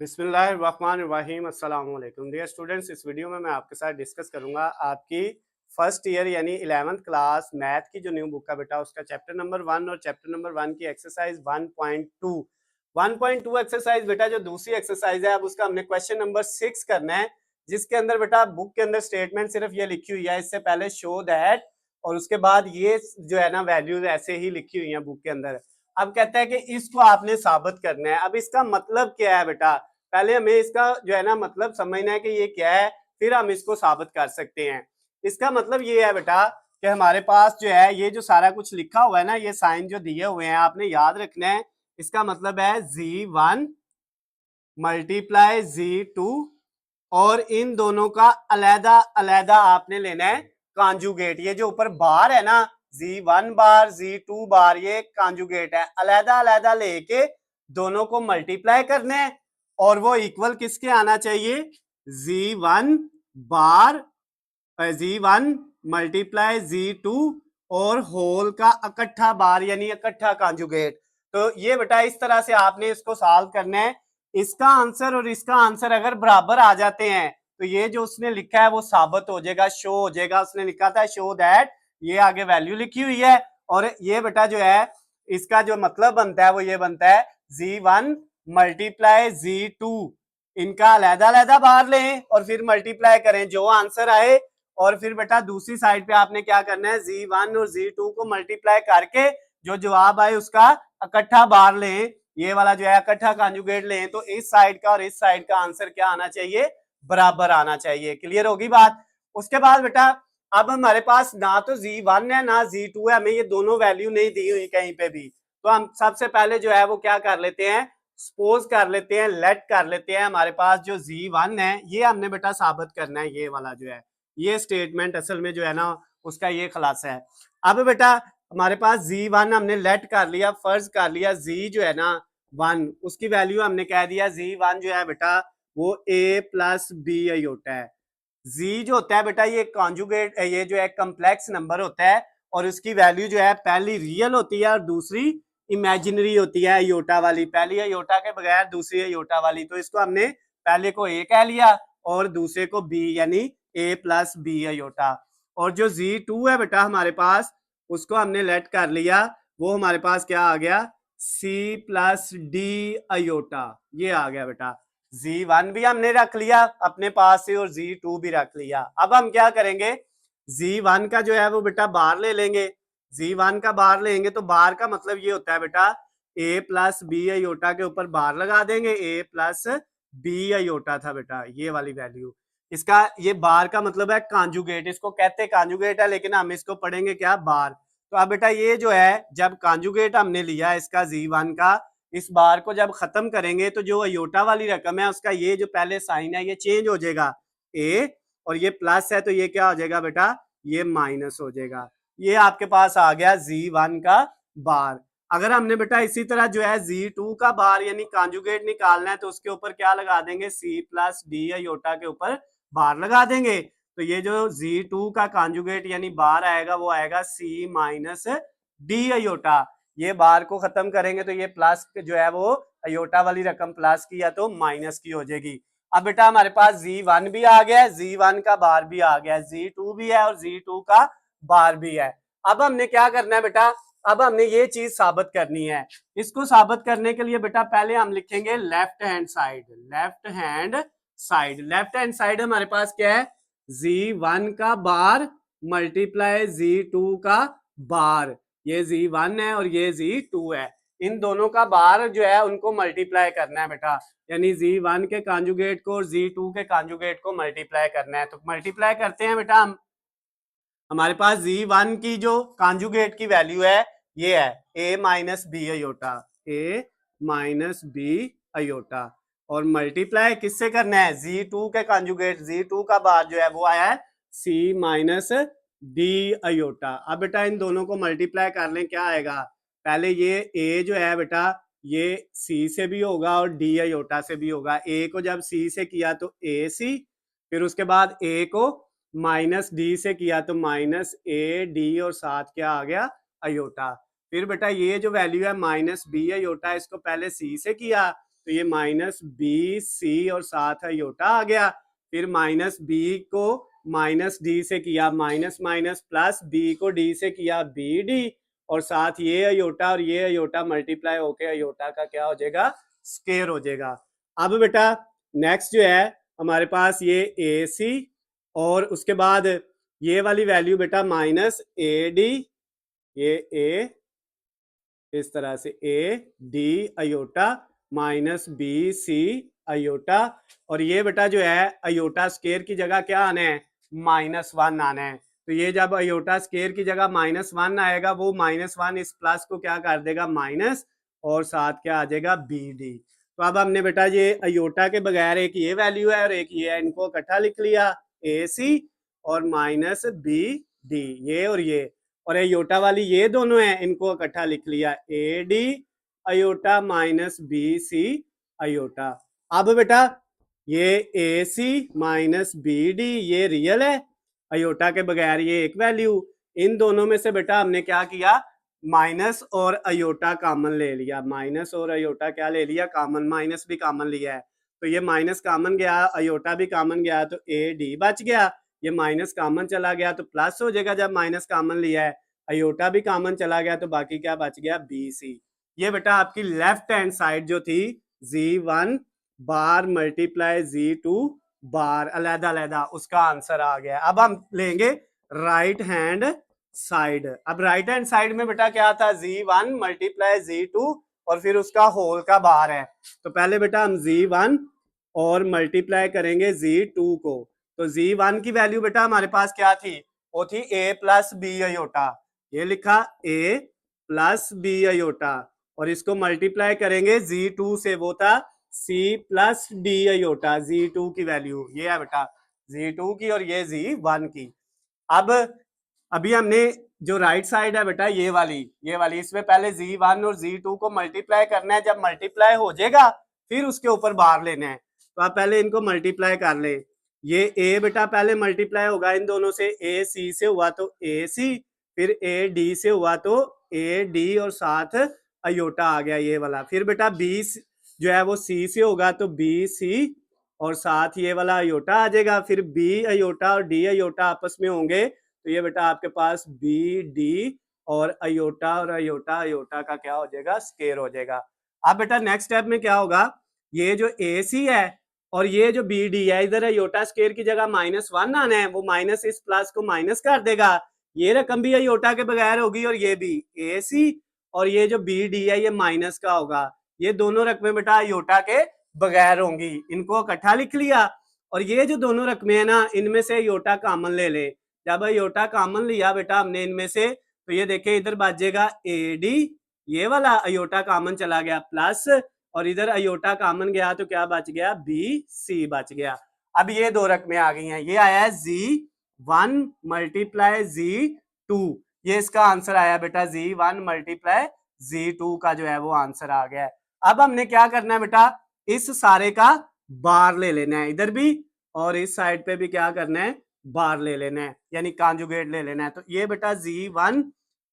बिस्मिल्लाहिर्रहमानिर्रहीम अस्सलाम वालेकुम डियर स्टूडेंट्स। इस वीडियो में मैं आपके साथ डिस्कस करूंगा आपकी फर्स्ट ईयर यानी 11th क्लास मैथ की जो न्यू बुक है बेटा उसका चैप्टर नंबर 1 और चैप्टर नंबर 1 की एक्सरसाइज 1.2 एक्सरसाइज बेटा जो दूसरी एक्सरसाइज है अब उसका हमने क्वेश्चन नंबर 6 करना है, जिसके अंदर बेटा बुक के अंदर स्टेटमेंट सिर्फ ये लिखी हुई है इससे पहले शो दैट, और उसके बाद ये जो है ना वैल्यूज ऐसे ही लिखी हुई है बुक के अंदर। अब कहता है कि इसको आपने साबित करना है। अब इसका मतलब क्या है बेटा, पहले हमें इसका जो है ना मतलब समझना है कि ये क्या है, फिर हम इसको साबित कर सकते हैं। इसका मतलब ये है बेटा कि हमारे पास जो है ये जो सारा कुछ लिखा हुआ है ना, ये साइन जो दिए हुए हैं आपने याद रखना है। इसका मतलब है Z1 मल्टीप्लाई Z2 और इन दोनों का अलहदा अलहदा आपने लेना है कॉन्जुगेट। ये जो ऊपर बार है ना Z1 बार Z2 बार, ये कॉन्जुगेट है। अलहदा अलहदा लेके दोनों को मल्टीप्लाई करने हैं और वो इक्वल किसके आना चाहिए, Z1 बार Z1 मल्टीप्लाई Z2 और होल का इकट्ठा बार यानी इकट्ठा कॉन्जुगेट। तो ये बेटा इस तरह से आपने इसको सॉल्व करना है। इसका आंसर और इसका आंसर अगर बराबर आ जाते हैं तो ये जो उसने लिखा है वो साबित हो जाएगा, शो हो जाएगा। उसने लिखा था शो दैट, ये आगे वैल्यू लिखी हुई है और ये बेटा जो है इसका जो मतलब बनता है वो ये बनता है Z1 मल्टीप्लाई Z2, इनका अलहदा अलहदा बाहर लें और फिर मल्टीप्लाई करें जो आंसर आए। और फिर बेटा दूसरी साइड पे आपने क्या करना है, Z1 और Z2 को मल्टीप्लाई करके जो जवाब आए उसका इकट्ठा बार लें, ये वाला जो है इकट्ठा कॉन्जुगेट लें। तो इस साइड का और इस साइड का आंसर क्या आना चाहिए, बराबर आना चाहिए। क्लियर होगी बात। उसके बाद बेटा अब हमारे पास ना तो Z1 है ना Z2 है, हमें ये दोनों वैल्यू नहीं दी हुई कहीं पे भी। तो हम सबसे पहले जो है वो क्या कर लेते हैं, सपोज कर लेते हैं, लेट कर लेते हैं हमारे पास जो Z1 है ये हमने बेटा साबित करना है। ये वाला जो है ये स्टेटमेंट असल में जो है ना उसका ये खुलासा है। अब बेटा हमारे पास Z1 हमने लेट कर लिया, फर्ज कर लिया Z जो है ना 1, उसकी वैल्यू हमने कह दिया Z1 जो है बेटा वो A प्लस बी अयोटा है। Z जो होता है बेटा ये कॉन्जुगेट, ये जो है कम्प्लेक्स नंबर होता है और उसकी वैल्यू जो है पहली रियल होती है और दूसरी इमेजिनरी होती है अयोटा वाली। पहली अयोटा के बगैर दूसरी अयोटा वाली। तो इसको हमने पहले को A कह लिया और दूसरे को B यानी A प्लस बी अयोटा। और जो Z2 है बेटा हमारे पास उसको हमने लेट कर लिया, वो हमारे पास क्या आ गया, C प्लस डी अयोटा, ये आ गया बेटा। Z1 भी हमने रख लिया अपने पास से और Z2 भी रख लिया। अब हम क्या करेंगे, Z1 का जो है वो बेटा बार ले लेंगे। Z1 का बार लेंगे तो बार का मतलब ये होता है बेटा A प्लस बी अयोटा के ऊपर बार लगा देंगे। A प्लस बी अयोटा था बेटा ये वाली वैल्यू। इसका ये बार का मतलब है कॉन्जुगेट, इसको कहते हैं कॉन्जुगेट है लेकिन हम इसको पढ़ेंगे क्या, बार। तो अब बेटा ये जो है जब कॉन्जुगेट हमने लिया इसका Z1 का, इस बार को जब खत्म करेंगे तो जो अयोटा वाली रकम है उसका ये जो पहले साइन है ये चेंज हो जाएगा A, और ये प्लस है तो ये क्या हो जाएगा बेटा, ये माइनस हो जाएगा। ये आपके पास आ गया Z1 का बार। अगर हमने बेटा इसी तरह जो है Z2 का बार यानी कॉन्जुगेट निकालना है तो उसके ऊपर क्या लगा देंगे, C प्लस डी अयोटा के ऊपर बार लगा देंगे। तो ये जो Z2 का कॉन्जुगेट यानी बार आएगा वो आएगा C माइनस डी अयोटा। ये बार को खत्म करेंगे तो ये प्लस जो है वो अयोटा वाली रकम प्लस की या तो माइनस की हो जाएगी। अब बेटा हमारे पास Z1 भी आ गया है, Z1 का बार भी आ गया है, Z2 भी है और Z2 का बार भी है। अब हमने क्या करना है बेटा, अब हमने ये चीज साबित करनी है। इसको साबित करने के लिए बेटा पहले हम लिखेंगे left hand side. Left hand side, left hand side हमारे पास क्या है, Z1 का बार मल्टीप्लाई Z2 का बार। ये Z1 है और ये Z2 है, इन दोनों का बार जो है उनको मल्टीप्लाई करना है बेटा, यानी Z1 के कॉन्जुगेट को और Z2 के कॉन्जुगेट को मल्टीप्लाई करना है। तो मल्टीप्लाई करते हैं बेटा हम। हमारे पास Z1 की जो कॉन्जुगेट की वैल्यू है ये है A minus B iota, A minus B iota, और मल्टीप्लाई किससे करना है, Z2 के कॉन्जुगेट। Z2 का बार जो है वो आया है C माइनस डी अयोटा। अब बेटा इन दोनों को मल्टीप्लाई कर लें, क्या आएगा, पहले ये A जो है बेटा ये C से भी होगा और डी अयोटा से भी होगा। A को जब C से किया तो AC, फिर उसके बाद A को माइनस डी से किया तो माइनस ए डी और साथ क्या आ गया, अयोटा। फिर बेटा ये जो वैल्यू है माइनस बी अयोटा, इसको पहले सी से किया तो ये माइनस बी सी और साथ अयोटा आ गया। फिर माइनस बी को माइनस डी से किया माइनस माइनस प्लस बी को डी से किया बी डी और साथ ये अयोटा और ये अयोटा मल्टीप्लाई होके अयोटा का क्या हो जाएगा स्केयर हो जाएगा। अब बेटा नेक्स्ट जो है हमारे पास ये ए सी और उसके बाद ये वाली वैल्यू बेटा माइनस ए डी, ये ए इस तरह से A D iota minus B C iota और ये बेटा जो है अयोटा स्केयर की जगह क्या आना है -1 आना है। तो ये जब अयोटा स्केयर की जगह -1 आएगा वो -1 इस प्लस को क्या कर देगा माइनस और साथ क्या आ जाएगा बी डी। तो अब हमने बेटा ये अयोटा के बगैर एक ये वैल्यू है और एक ये है, इनको इकट्ठा लिख लिया ए सी और माइनस बी डी, ये और अयोटा वाली ये दोनों हैं, इनको इकट्ठा लिख लिया A D iota minus B C iota. अब बेटा ये A C minus B D ये रियल है, अयोटा के बगैर ये एक वैल्यू। इन दोनों में से बेटा हमने क्या किया माइनस और अयोटा कॉमन ले लिया, माइनस और अयोटा क्या ले लिया कॉमन, माइनस भी कॉमन लिया है तो ये माइनस कॉमन गया अयोटा भी कॉमन गया तो ए डी बच गया, ये माइनस कॉमन चला गया तो प्लस हो जाएगा जब माइनस कॉमन लिया है, अयोटा भी कॉमन चला गया तो बाकी क्या बच गया बी सी। ये बेटा आपकी लेफ्ट हैंड साइड जो थी Z1 बार मल्टीप्लाई Z2 बार अलहदा अलहदा उसका आंसर आ गया। अब हम लेंगे राइट हैंड साइड। अब राइट हैंड साइड में बेटा क्या था Z1 मल्टीप्लाई Z2 और फिर उसका होल का बार है। तो पहले बेटा हम Z1 और मल्टीप्लाई करेंगे Z2 को। तो Z1 की वैल्यू बेटा हमारे पास क्या थी, वो थी a प्लस बी अयोटा, ये लिखा a प्लस बी अयोटा और इसको मल्टीप्लाई करेंगे Z2 से, वो था c plus D aorta, Z2 की वैल्यू ये है बेटा Z2 की और ये Z1 की। अब अभी हमने जो राइट साइड है बेटा ये वाली इसमें पहले Z1 और Z2 को मल्टीप्लाई करना है, जब मल्टीप्लाई हो जाएगा फिर उसके ऊपर बार लेना है। तो आप पहले इनको मल्टीप्लाई कर ले, ये a बेटा पहले मल्टीप्लाई होगा इन दोनों से, a c से हुआ तो a c, फिर a d से हुआ तो a d और साथ अयोटा आ गया ये वाला, फिर बेटा b जो है वो c से होगा तो b c और साथ ये वाला अयोटा आ जाएगा, फिर b अयोटा और d अयोटा आपस में होंगे तो ये बेटा आपके पास बी डी और अयोटा का क्या हो जाएगा स्केयर हो जाएगा। अब बेटा नेक्स्ट स्टेप में क्या होगा, ये जो ए सी है और ये जो बी डी है इधर अयोटा स्केयर की जगह -1 आना है, वो माइनस इस प्लस को माइनस कर देगा, ये रकम भी अयोटा के बगैर होगी और ये भी ए सी और ये जो बी डी है ये माइनस का होगा, ये दोनों रकमें बेटा अयोटा के बगैर होंगी, इनको इकट्ठा लिख लिया और ये जो दोनों रकमें है ना इनमें से अयोटा कॉमन ले ले। जब अयोटा कॉमन लिया बेटा हमने इनमें से तो ये देखिए इधर बचेगा ए डी, ये वाला अयोटा कॉमन चला गया प्लस और इधर अयोटा कॉमन गया तो क्या बच गया बी सी बच गया। अब ये दो रकमें आ गई हैं, ये आया है Z1 मल्टीप्लाई Z2, ये इसका आंसर आया बेटा Z1 मल्टीप्लाई Z2 का जो है वो आंसर आ गया है। अब हमने क्या करना है बेटा इस सारे का बार ले लेना है इधर भी और इस साइड पे भी क्या करना है बार ले लेना है यानी कॉन्जुगेट ले लेना है। तो ये बेटा Z1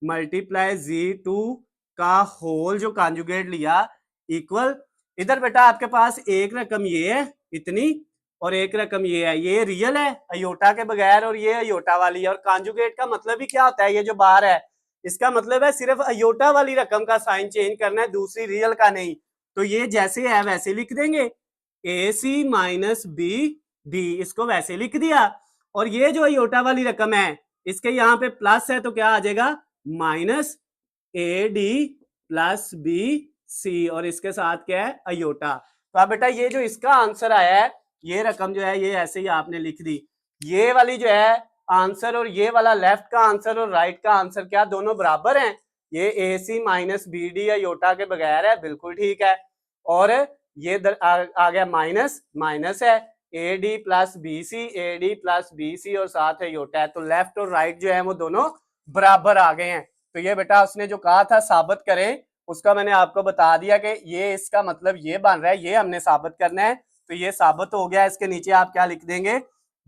मल्टीप्लाई Z2 का होल जो कॉन्जुगेट लिया इक्वल, इधर बेटा आपके पास एक रकम ये है इतनी और एक रकम ये है, ये रियल है अयोटा के बगैर और ये अयोटा वाली है, और कॉन्जुगेट का मतलब ही क्या होता है, ये जो बार है इसका मतलब है सिर्फ अयोटा वाली रकम का साइन चेंज करना है, दूसरी रियल का नहीं। तो ये जैसे है वैसे लिख देंगे ए सी माइनस बी डी, इसको वैसे लिख दिया और ये जो अयोटा वाली रकम है इसके यहाँ पे प्लस है तो क्या आ जाएगा minus A D plus B C और इसके साथ क्या है अयोटा। तो अब बेटा ये जो इसका आंसर आया है ये रकम जो है ये ऐसे ही आपने लिख दी, ये वाली जो है आंसर और ये वाला लेफ्ट का आंसर और राइट का आंसर क्या दोनों बराबर हैं, ये A C minus B D aorta के बगैर है बिल्कुल ठीक है, और ये आ गया माइनस माइनस है A D plus B C, A D plus B C और साथ अयोटा है, तो लेफ्ट और राइट जो है वो दोनों बराबर आ गए हैं। तो ये बेटा उसने जो कहा था साबित करें उसका मैंने आपको बता दिया कि ये इसका मतलब ये बन रहा है, ये हमने साबित करना है तो ये साबित हो गया। इसके नीचे आप क्या लिख देंगे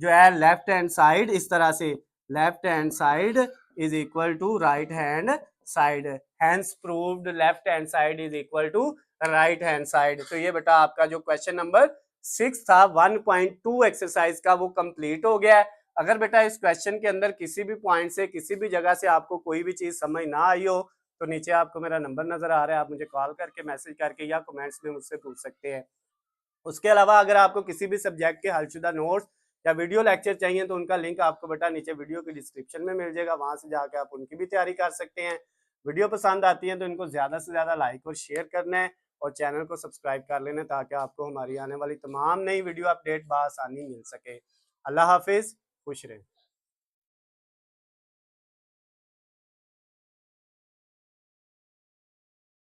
जो है लेफ्ट हैंड साइड, इस तरह से left hand side is equal to right hand side, hence proved left hand side is equal to right hand side. तो ये बेटा आपका जो क्वेश्चन नंबर 6 था 1.2 एक्सरसाइज का वो कंप्लीट हो गया है। अगर बेटा इस क्वेश्चन के अंदर किसी भी पॉइंट से किसी भी जगह से आपको कोई भी चीज समझ ना आई हो तो नीचे आपको मेरा नंबर नजर आ रहा है, आप मुझे कॉल करके मैसेज करके या कमेंट्स में मुझसे पूछ सकते हैं। उसके अलावा अगर आपको किसी भी सब्जेक्ट के हलशुदा नोट्स या वीडियो लेक्चर चाहिए तो उनका लिंक आपको बेटा नीचे वीडियो की डिस्क्रिप्शन में मिल जाएगा, वहां से जाके आप उनकी भी तैयारी कर सकते हैं। वीडियो पसंद आती है तो इनको ज्यादा से ज्यादा लाइक और शेयर करना है और चैनल को सब्सक्राइब कर लेना ताकि आपको हमारी आने वाली तमाम नई वीडियो अपडेट बआसानी मिल सके। अल्लाह हाफिज, खुश रहें।